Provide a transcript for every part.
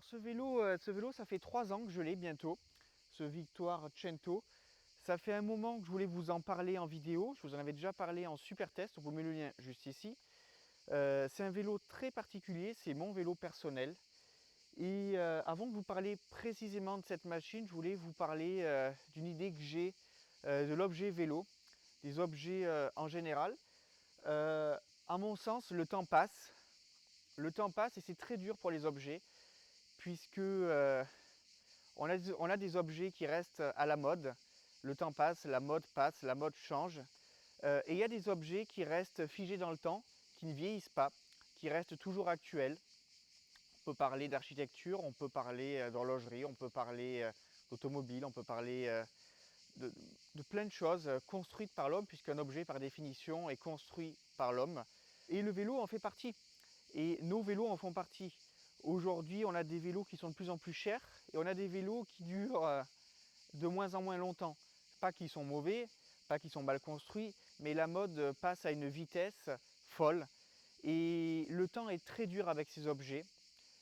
ce vélo, ça fait 3 ans que je l'ai bientôt, ce Victoire Cento. Ça fait un moment que je voulais vous en parler en vidéo. Je vous en avais déjà parlé en super test, vous mettez le lien juste ici. C'est un vélo très particulier, c'est mon vélo personnel. Et avant de vous parler précisément de cette machine, je voulais vous parler d'une idée que j'ai de l'objet vélo, des objets en général. À mon sens, le temps passe. Le temps passe et c'est très dur pour les objets, puisque on a des objets qui restent à la mode. Le temps passe, la mode change. Et il y a des objets qui restent figés dans le temps, qui ne vieillissent pas, qui restent toujours actuels. On peut parler d'architecture, on peut parler d'horlogerie, on peut parler d'automobile, on peut parler de, de plein de choses construites par l'homme, puisqu'un objet, par définition, est construit par l'homme. Et le vélo en fait partie. Et nos vélos en font partie. Aujourd'hui, on a des vélos qui sont de plus en plus chers et on a des vélos qui durent de moins en moins longtemps. Pas qu'ils sont mauvais, pas qu'ils sont mal construits, mais la mode passe à une vitesse folle. Et le temps est très dur avec ces objets.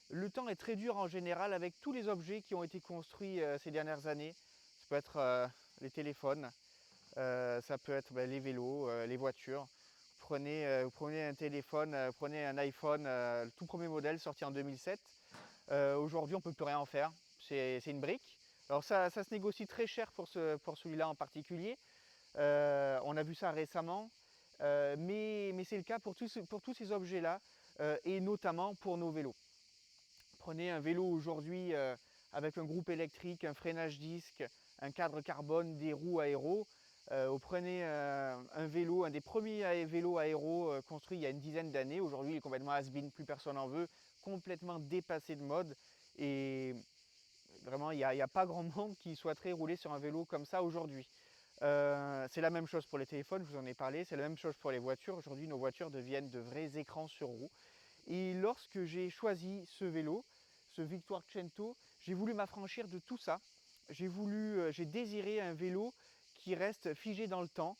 Le temps est très dur en général avec tous les objets qui ont été construits ces dernières années. Ça peut être les téléphones, ça peut être les vélos, les voitures. Vous prenez un téléphone, vous prenez un iPhone, le tout premier modèle sorti en 2007. Aujourd'hui, on ne peut plus rien en faire. C'est une brique. Alors ça se négocie très cher pour celui-là en particulier. On a vu ça récemment. Mais c'est le cas pour tous ces objets-là et notamment pour nos vélos. Prenez un vélo aujourd'hui avec un groupe électrique, un freinage disque, un cadre carbone, des roues aéro. Vous prenez un vélo, un des premiers vélos aéro construits il y a une dizaine d'années. Aujourd'hui, il est complètement has-been, plus personne n'en veut, complètement dépassé de mode. Et vraiment, il n'y a pas grand monde qui souhaiterait rouler sur un vélo comme ça aujourd'hui. C'est la même chose pour les téléphones, je vous en ai parlé, c'est la même chose pour les voitures. Aujourd'hui, nos voitures deviennent de vrais écrans sur roues. Et lorsque j'ai choisi ce vélo, ce Victoire Cento, j'ai voulu m'affranchir de tout ça. J'ai désiré un vélo qui reste figé dans le temps,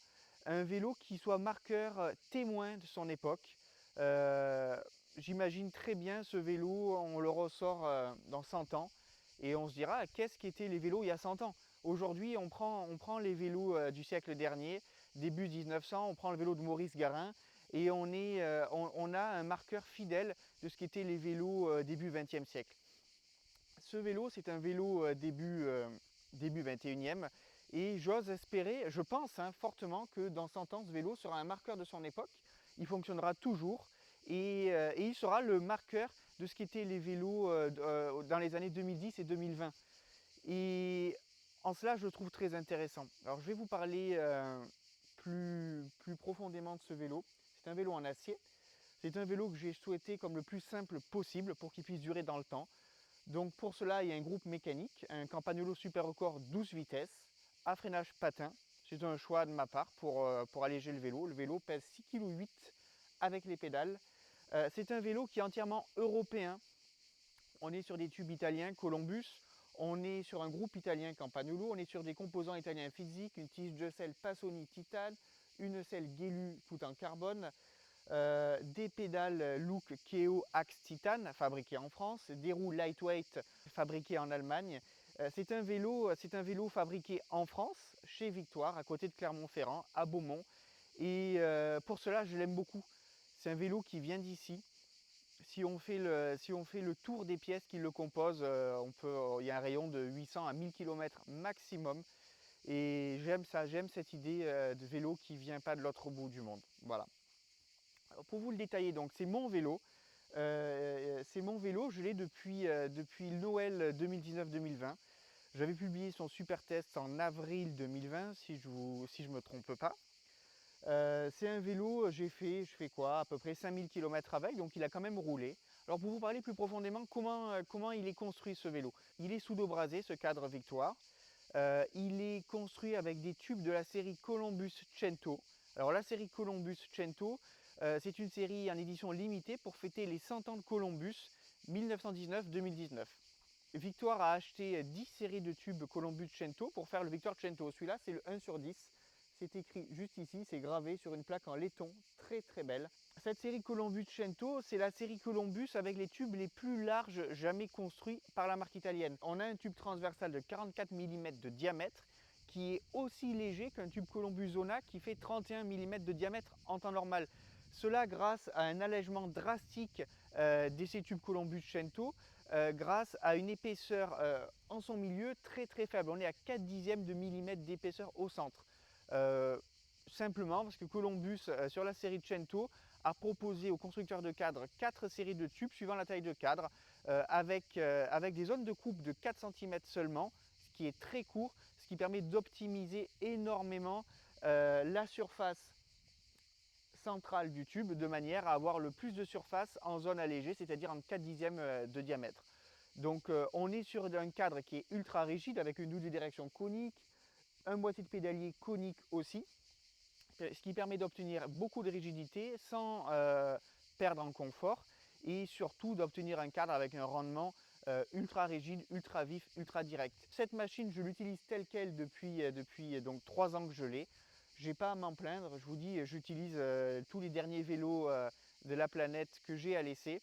un vélo qui soit marqueur, témoin de son époque. Euh, J'imagine très bien ce vélo, on le ressort dans 100 ans et on se dira qu'est-ce qu'étaient les vélos il y a 100 ans. Aujourd'hui, on prend les vélos du siècle dernier, début 1900, on prend le vélo de Maurice Garin et on a un marqueur fidèle de ce qu'étaient les vélos début 20e siècle. Ce vélo, c'est un vélo début 21e et j'ose espérer, je pense fortement que dans 100 ans, ce vélo sera un marqueur de son époque. Il fonctionnera toujours et il sera le marqueur de ce qu'étaient les vélos dans les années 2010 et 2020. Et en cela, je le trouve très intéressant. Alors, je vais vous parler plus profondément de ce vélo. C'est un vélo en acier. C'est un vélo que j'ai souhaité comme le plus simple possible pour qu'il puisse durer dans le temps. Donc pour cela, il y a un groupe mécanique, un Campagnolo Super Record 12 vitesses, à freinage patin. C'est un choix de ma part pour alléger le vélo. Le vélo pèse 6,8 kg avec les pédales. C'est un vélo qui est entièrement européen. On est sur des tubes italiens Columbus. On est sur un groupe italien Campagnolo. On est sur des composants italiens physiques, une tige de selle Passoni titane, une selle Gelu tout en carbone, des pédales Look Keo Axe Titan fabriquées en France, des roues lightweight fabriquées en Allemagne. C'est un vélo fabriqué en France, chez Victoire, à côté de Clermont-Ferrand, à Beaumont. Et pour cela, je l'aime beaucoup. C'est un vélo qui vient d'ici. Si on fait le tour des pièces qui le composent, il y a un rayon de 800 à 1000 km maximum. Et j'aime ça, j'aime cette idée de vélo qui ne vient pas de l'autre bout du monde. Voilà. Alors pour vous le détailler, donc c'est mon vélo. Je l'ai depuis Noël 2019-2020. J'avais publié son super test en avril 2020, si je ne me trompe pas. C'est un vélo, je fais quoi, à peu près 5000 km avec, donc il a quand même roulé. Alors pour vous parler plus profondément, comment il est construit ce vélo. Il est pseudo-brasé, ce cadre Victoire. Il est construit avec des tubes de la série Columbus Cento. Alors la série Columbus Cento, c'est une série en édition limitée pour fêter les 100 ans de Columbus 1919-2019. Victoire a acheté 10 séries de tubes Columbus Cento pour faire le Victoire Cento. Celui-là, c'est le 1/10. C'est écrit juste ici, c'est gravé sur une plaque en laiton, très très belle. Cette série Columbus Cento, c'est la série Columbus avec les tubes les plus larges jamais construits par la marque italienne. On a un tube transversal de 44 mm de diamètre qui est aussi léger qu'un tube Columbus Zona qui fait 31 mm de diamètre en temps normal. Cela grâce à un allègement drastique de ces tubes Columbus Cento, grâce à une épaisseur en son milieu très faible. On est à 4 dixièmes de millimètre d'épaisseur au centre. Simplement parce que Columbus, sur la série Cento, a proposé aux constructeurs de cadres 4 séries de tubes suivant la taille de cadre, avec des zones de coupe de 4 cm seulement, ce qui est très court, ce qui permet d'optimiser énormément la surface centrale du tube de manière à avoir le plus de surface en zone allégée, c'est-à-dire en 4 dixièmes de diamètre. Donc on est sur un cadre qui est ultra rigide avec une double de direction conique, un boîtier de pédalier conique aussi, ce qui permet d'obtenir beaucoup de rigidité sans perdre en confort et surtout d'obtenir un cadre avec un rendement ultra rigide, ultra vif, ultra direct. Cette machine, je l'utilise telle quelle depuis donc 3 ans que je l'ai. J'ai pas à m'en plaindre, je vous dis, j'utilise tous les derniers vélos de la planète que j'ai à laisser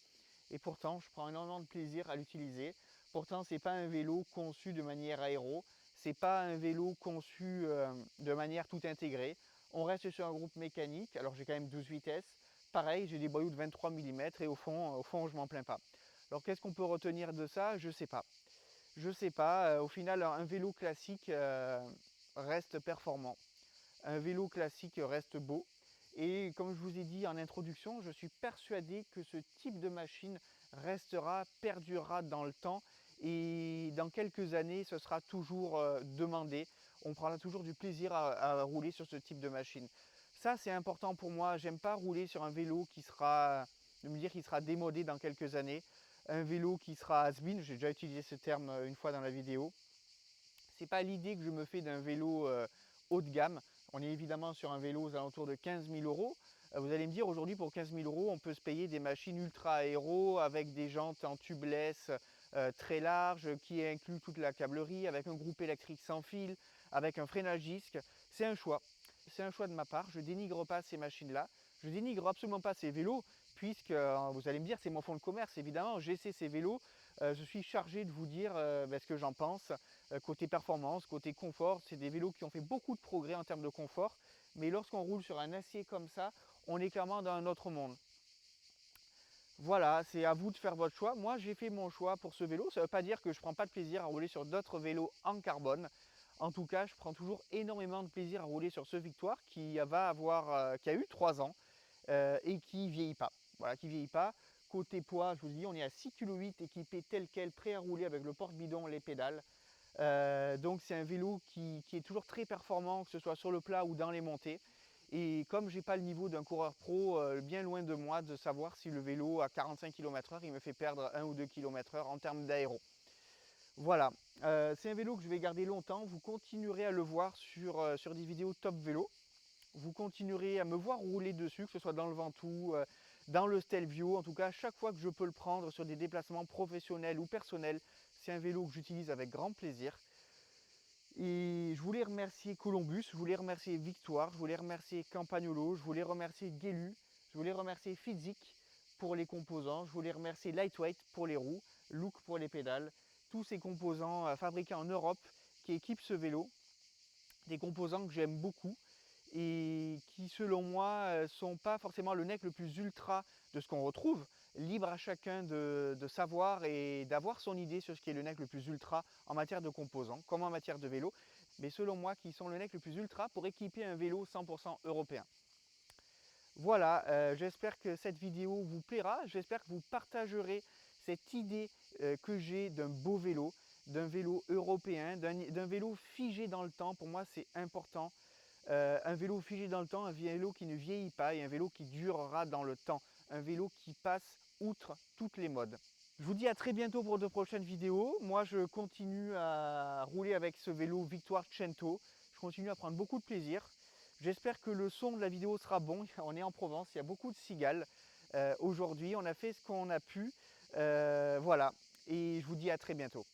et pourtant je prends énormément de plaisir à l'utiliser. Pourtant c'est pas un vélo conçu de manière aéro, c'est pas un vélo conçu de manière tout intégrée. On reste sur un groupe mécanique, alors j'ai quand même 12 vitesses. Pareil, j'ai des boyaux de 23 mm et au fond je m'en plains pas. Alors qu'est-ce qu'on peut retenir de ça? Je sais pas. Je sais pas. Au final, un vélo classique reste performant. Un vélo classique reste beau. Et comme je vous ai dit en introduction, je suis persuadé que ce type de machine restera, perdurera dans le temps et dans quelques années, ce sera toujours demandé. On prendra toujours du plaisir à rouler sur ce type de machine. Ça, c'est important pour moi. J'aime pas rouler sur un vélo de me dire qu'il sera démodé dans quelques années. Un vélo qui sera has-been, j'ai déjà utilisé ce terme une fois dans la vidéo. C'est pas l'idée que je me fais d'un vélo haut de gamme. On est évidemment sur un vélo aux alentours de 15 000 euros. Vous allez me dire, aujourd'hui pour 15 000 euros, on peut se payer des machines ultra aéro avec des jantes en tubeless très larges qui incluent toute la câblerie, avec un groupe électrique sans fil, avec un freinage disque. C'est un choix. C'est un choix de ma part. Je dénigre pas ces machines-là. Je dénigre absolument pas ces vélos, puisque vous allez me dire, c'est mon fonds de commerce. Évidemment, j'essaie ces vélos. Je suis chargé de vous dire ce que j'en pense. Côté performance, côté confort, c'est des vélos qui ont fait beaucoup de progrès en termes de confort. Mais lorsqu'on roule sur un acier comme ça, on est clairement dans un autre monde. Voilà, c'est à vous de faire votre choix. Moi, j'ai fait mon choix pour ce vélo. Ça ne veut pas dire que je ne prends pas de plaisir à rouler sur d'autres vélos en carbone. En tout cas, je prends toujours énormément de plaisir à rouler sur ce Victoire qui a eu 3 ans et qui ne vieillit pas. Voilà, qui vieillit pas. Côté poids, je vous dis, on est à 6,8 kg équipé tel quel, prêt à rouler avec le porte-bidon, les pédales. Donc c'est un vélo qui est toujours très performant, que ce soit sur le plat ou dans les montées. Et comme je n'ai pas le niveau d'un coureur pro, bien loin de moi de savoir si le vélo à 45 km/h, il me fait perdre 1 ou 2 km/h en termes d'aéro. Voilà, c'est un vélo que je vais garder longtemps. Vous continuerez à le voir sur des vidéos top vélo. Vous continuerez à me voir rouler dessus, que ce soit dans le Ventoux, dans le Stelvio. En tout cas, chaque fois que je peux le prendre sur des déplacements professionnels ou personnels, c'est un vélo que j'utilise avec grand plaisir. Et je voulais remercier Columbus, je voulais remercier Victoire, je voulais remercier Campagnolo, je voulais remercier Gelu, je voulais remercier Fizik pour les composants, je voulais remercier Lightweight pour les roues, Look pour les pédales, tous ces composants fabriqués en Europe qui équipent ce vélo, des composants que j'aime beaucoup et qui selon moi sont pas forcément le nec le plus ultra de ce qu'on retrouve. Libre à chacun de savoir et d'avoir son idée sur ce qui est le nec le plus ultra en matière de composants, comme en matière de vélo, mais selon moi qui sont le nec le plus ultra pour équiper un vélo 100% européen. Voilà, j'espère que cette vidéo vous plaira, j'espère que vous partagerez cette idée que j'ai d'un beau vélo, d'un vélo européen, d'un vélo figé dans le temps. Pour moi c'est important. Un vélo figé dans le temps, un vélo qui ne vieillit pas et un vélo qui durera dans le temps. Un vélo qui passe outre toutes les modes. Je vous dis à très bientôt pour de prochaines vidéos. Moi, je continue à rouler avec ce vélo Victoire Cento. Je continue à prendre beaucoup de plaisir. J'espère que le son de la vidéo sera bon. On est en Provence, il y a beaucoup de cigales. Aujourd'hui, on a fait ce qu'on a pu. Voilà, et je vous dis à très bientôt.